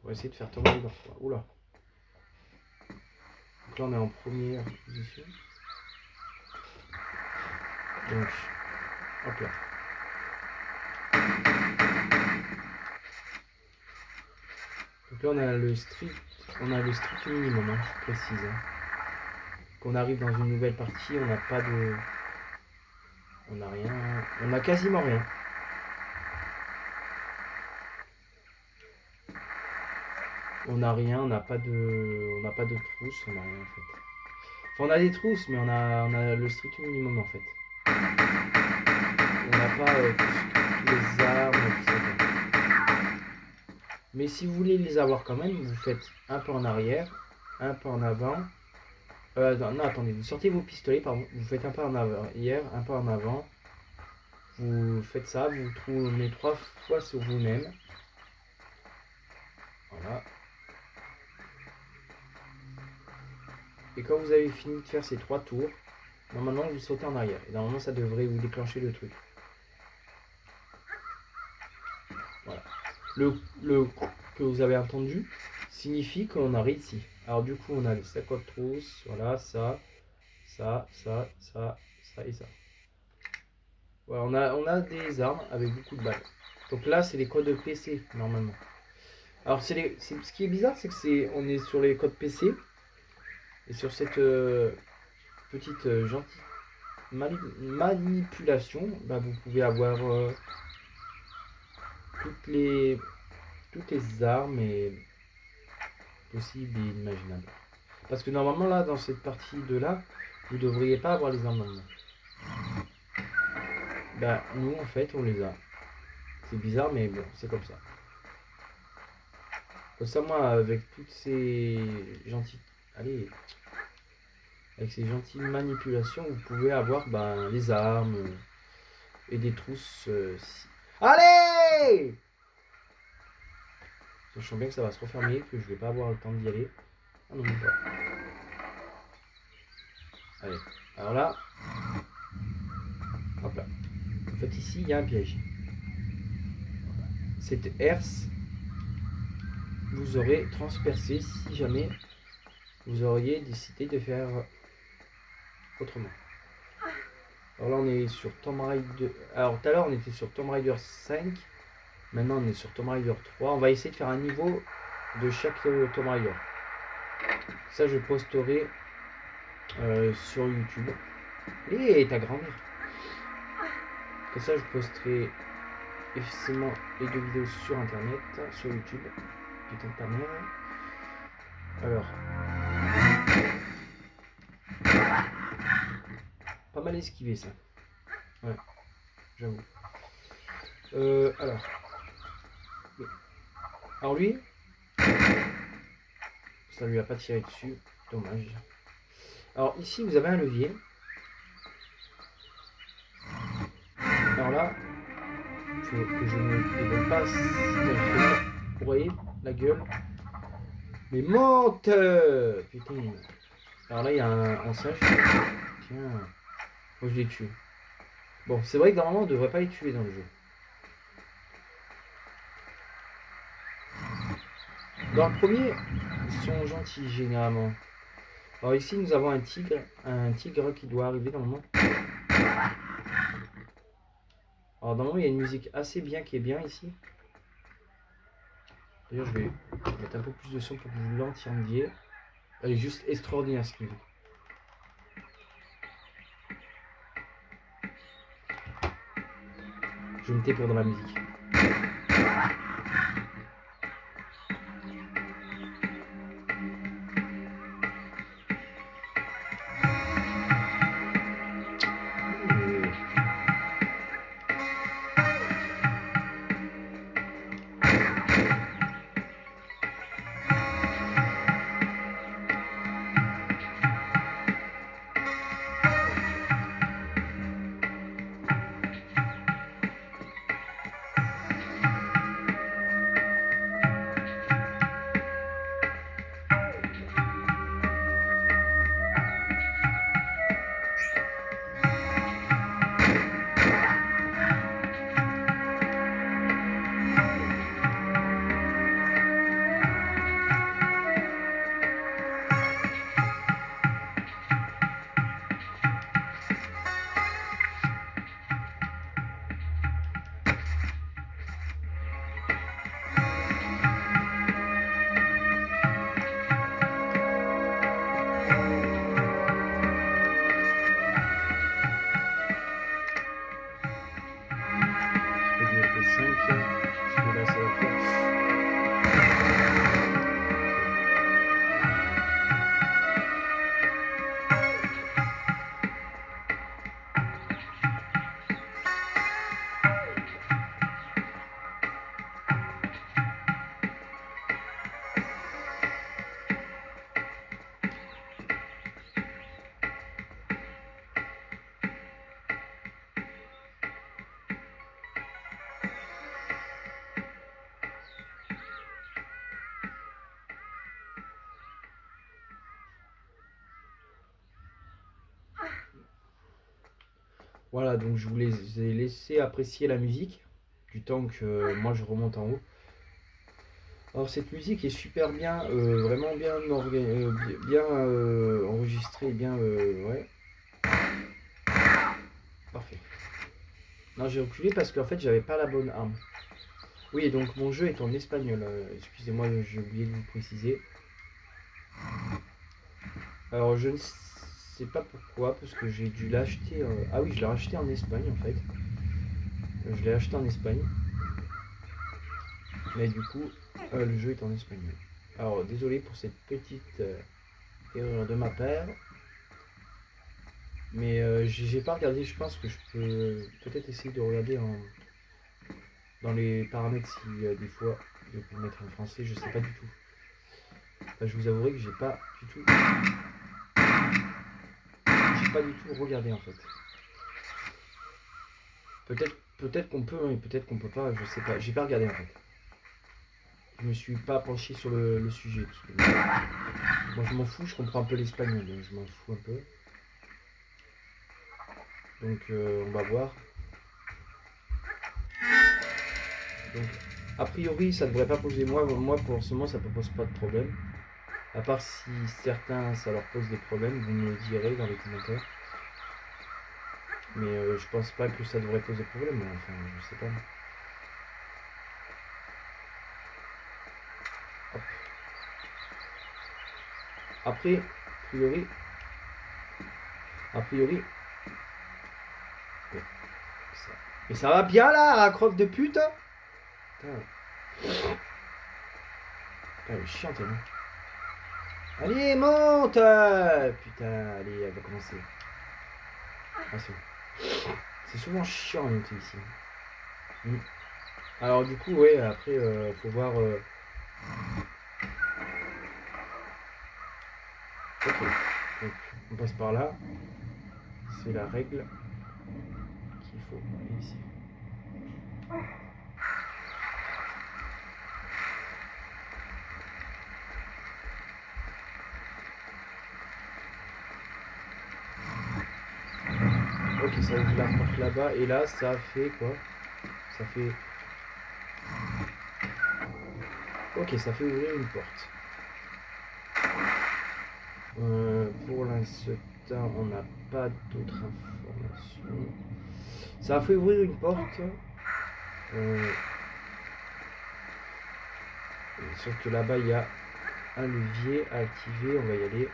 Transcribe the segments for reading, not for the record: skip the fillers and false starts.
va essayer de faire Tomb Raider 3. Oula. Donc là, on est en première position. Donc, hop là. Donc là, on a le strict minimum, hein, je précise. Hein. Qu'on arrive dans une nouvelle partie, on n'a pas de... On n'a rien... On n'a quasiment rien. On n'a rien, on n'a pas de trousse, on n'a rien en fait. Enfin, on a des trousses, mais on a le strict minimum en fait. On n'a pas tous les armes, tout ça. Mais si vous voulez les avoir quand même, vous faites un peu en arrière, un peu en avant. Non, attendez, vous sortez vos pistolets, pardon. Vous faites un peu en arrière, un peu en avant. Vous faites ça, vous tournez 3 fois sur vous-même. Voilà. Et quand vous avez fini de faire ces 3 tours, normalement vous sautez en arrière. Et normalement ça devrait vous déclencher le truc. Voilà. Le que vous avez entendu signifie qu'on arrive ici. Alors du coup on a les 50 trousses, voilà, ça et ça. Voilà, on a des armes avec beaucoup de balles. Donc là c'est les codes PC normalement. Alors ce qui est bizarre c'est que on est sur les codes PC et sur cette petite gentille manipulation, bah, vous pouvez avoir toutes les armes possibles et imaginables. Parce que normalement là, dans cette partie de là, vous ne devriez pas avoir les armes normalement. Bah nous en fait on les a. C'est bizarre mais bon, c'est comme ça. Comme ça moi avec toutes ces gentilles... Allez. Avec ces gentilles manipulations, vous pouvez avoir les armes et des trousses. Allez! Je sens bien que ça va se refermer, que je vais pas avoir le temps d'y aller. Ah non, même pas. Allez, alors là, hop là. En fait, ici, il y a un piège. Cette herse, vous aurez transpercé si jamais vous auriez décidé de faire autrement. Alors là, on est sur Tomb Raider. Alors tout à l'heure, on était sur Tomb Raider 5. Maintenant, on est sur Tomb Raider 3. On va essayer de faire un niveau de chaque Tomb Raider. Ça, je posterai sur YouTube. Et ta grand-mère. Comme ça, je posterai effectivement les 2 vidéos sur internet, sur YouTube. Putain de ta mère. Alors. Pas mal esquivé ça. Ouais, j'avoue. Alors. Alors lui. Ça lui a pas tiré dessus. Dommage. Alors ici, vous avez un levier. Alors là, il faut que je ne déborde pas. Vous voyez la gueule. Mais monte. Putain. Alors là, il y a un singe. Tiens. Moi, je l'ai tué. Bon, c'est vrai que normalement, on ne devrait pas les tuer dans le jeu. Dans le premier, ils sont gentils généralement. Alors ici, nous avons un tigre qui doit arriver normalement. Alors normalement, il y a une musique assez bien qui est bien ici. D'ailleurs, je vais mettre un peu plus de son pour que vous l'entendiez. Elle est juste extraordinaire cette musique. Je me tais pour dans la musique. Voilà, donc je vous ai laissé apprécier la musique du temps que moi je remonte en haut. Alors cette musique est super bien, vraiment bien, bien enregistrée, bien... ouais, parfait. Non, j'ai reculé parce qu'en fait j'avais pas la bonne arme. Oui, et donc mon jeu est en espagnol. Excusez-moi, j'ai oublié de vous préciser. Alors je ne sais pas pourquoi, parce que j'ai dû l'acheter... Ah oui, je l'ai acheté en Espagne en fait. Je l'ai acheté en Espagne. Mais du coup, le jeu est en espagnol. Alors désolé pour cette petite erreur de ma part. Mais j'ai pas regardé, je pense que je peux peut-être essayer de regarder dans les paramètres si des fois je peux mettre en français, je sais pas du tout. Enfin, je vous avouerai que j'ai pas du tout regardé en fait. Peut-être qu'on peut, hein, et peut-être qu'on peut pas, je sais pas, j'ai pas regardé en fait. Je me suis pas penché sur le sujet parce que moi je m'en fous, je comprends un peu l'espagnol, donc je m'en fous un peu. Donc on va voir. Donc a priori ça devrait pas poser moi pour ce moment ça ne pose pas de problème. À part si certains ça leur pose des problèmes, vous me le direz dans les commentaires. Mais je pense pas que ça devrait poser problème, enfin je sais pas. Hop. Après, a priori. Ouais, ça. Mais ça va bien là, croque de pute. Putain. Elle est chiante elle. Allez, monte. Putain, allez, elle va commencer. Ah, c'est souvent chiant de monter ici. Alors du coup, ouais, après, faut voir... Ok, donc on passe par là. C'est la règle qu'il faut aller ici. Ok, ça ouvre la porte là-bas. Et là, ça fait quoi? Ça fait... Ok, ça fait ouvrir une porte. Pour l'instant, on n'a pas d'autres informations. Ça a fait ouvrir une porte. Sauf que là-bas, il y a un levier à activer. On va y aller.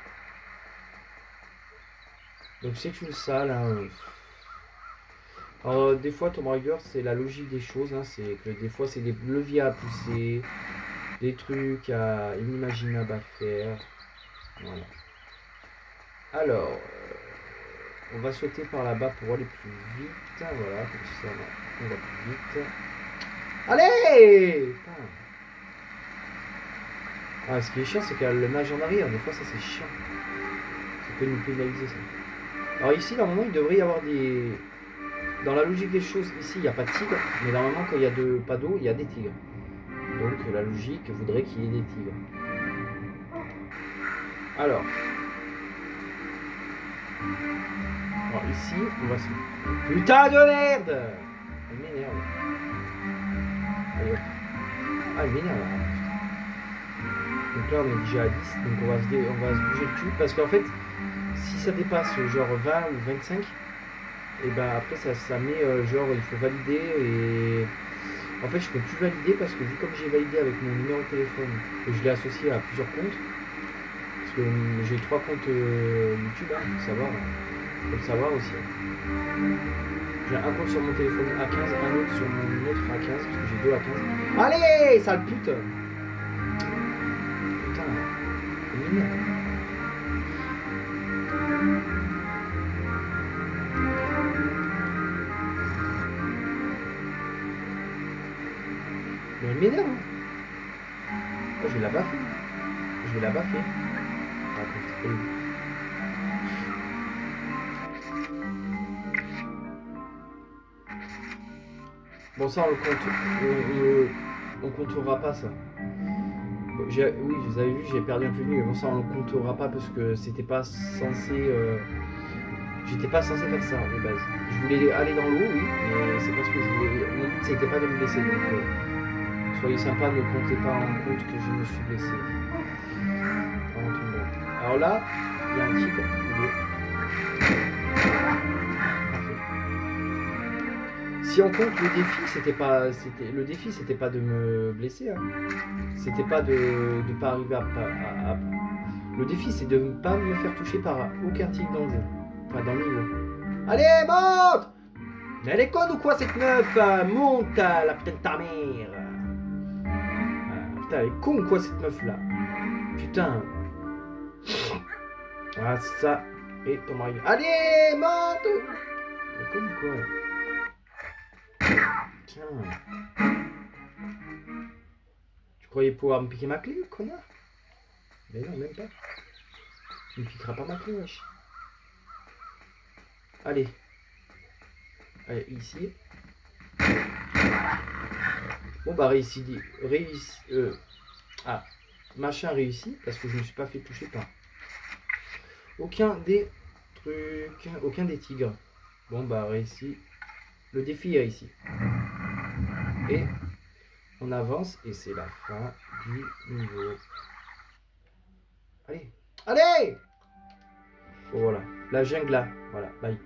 Donc c'est une salle. Hein. Alors des fois, Tomb Raider, c'est la logique des choses. Hein. C'est que des fois, c'est des leviers à pousser. Des trucs inimaginables à faire. Voilà. Alors, on va sauter par là-bas pour aller plus vite. Voilà, comme ça, on va plus vite. Allez! Putain. Ah, ce qui est chiant, c'est qu'elle nage en arrière. Des fois, ça, c'est chiant. Ça peut nous pénaliser, ça. Alors ici, normalement, il devrait y avoir des... Dans la logique des choses, ici, il n'y a pas de tigre. Mais normalement, quand il y a pas d'eau, il y a des tigres. Donc, la logique voudrait qu'il y ait des tigres. Alors... Alors ici, on va se... Putain de merde! Elle m'énerve. Allez hop. Ah, elle m'énerve là. Donc là, on est déjà à 10. Donc on va se bouger le cul. Parce qu'en fait, si ça dépasse genre 20 ou 25, et ben après ça met genre il faut valider. Et en fait, je peux plus valider parce que vu comme j'ai validé avec mon numéro de téléphone et je l'ai associé à plusieurs comptes, parce que j'ai 3 comptes YouTube, hein, faut le savoir aussi. J'ai un compte sur mon téléphone A15, un autre sur mon autre A15, parce que j'ai 2 A15. Allez, sale pute! Putain, c'est mignon. Mais elle m'énerve. Oh, je vais la baffer. Ah, bon, ça, on comptera pas ça. Oui, vous avez vu, j'ai perdu un peu de vue, mais bon, ça, on le comptera pas parce que c'était pas censé. J'étais pas censé faire ça de base. Je voulais aller dans l'eau, oui, mais c'est parce que je voulais. Mon but c'était pas de me blesser, donc soyez sympa, ne comptez pas en compte que je me suis blessé. Pendant tout le monde. Alors là, il y a un tigre. Parfait. Si on compte le défi, le défi c'était pas de me blesser, hein. C'était pas de pas arriver à. Le défi c'est de ne pas me faire toucher par aucun tigre dans le jeu, enfin dans le niveau. Allez, monte! Mais elle est conne ou quoi cette meuf? Monte, la putain de ta mère! Putain, elle est con ou quoi cette meuf là? Putain! Ah, ça et ton mari. Allez, monte! Elle est conne ou quoi? Tiens. Tu croyais pouvoir me piquer ma clé, connard? Mais non, même pas. Tu me piqueras pas ma clé, wesh. Allez. Allez, ici. Bon bah réussi. Machin réussi parce que je ne me suis pas fait toucher par aucun des trucs, aucun des tigres. Bon bah réussi. Le défi est réussi. Et on avance et c'est la fin du niveau. Allez, allez. Bon, voilà, la jungle là, voilà, bye.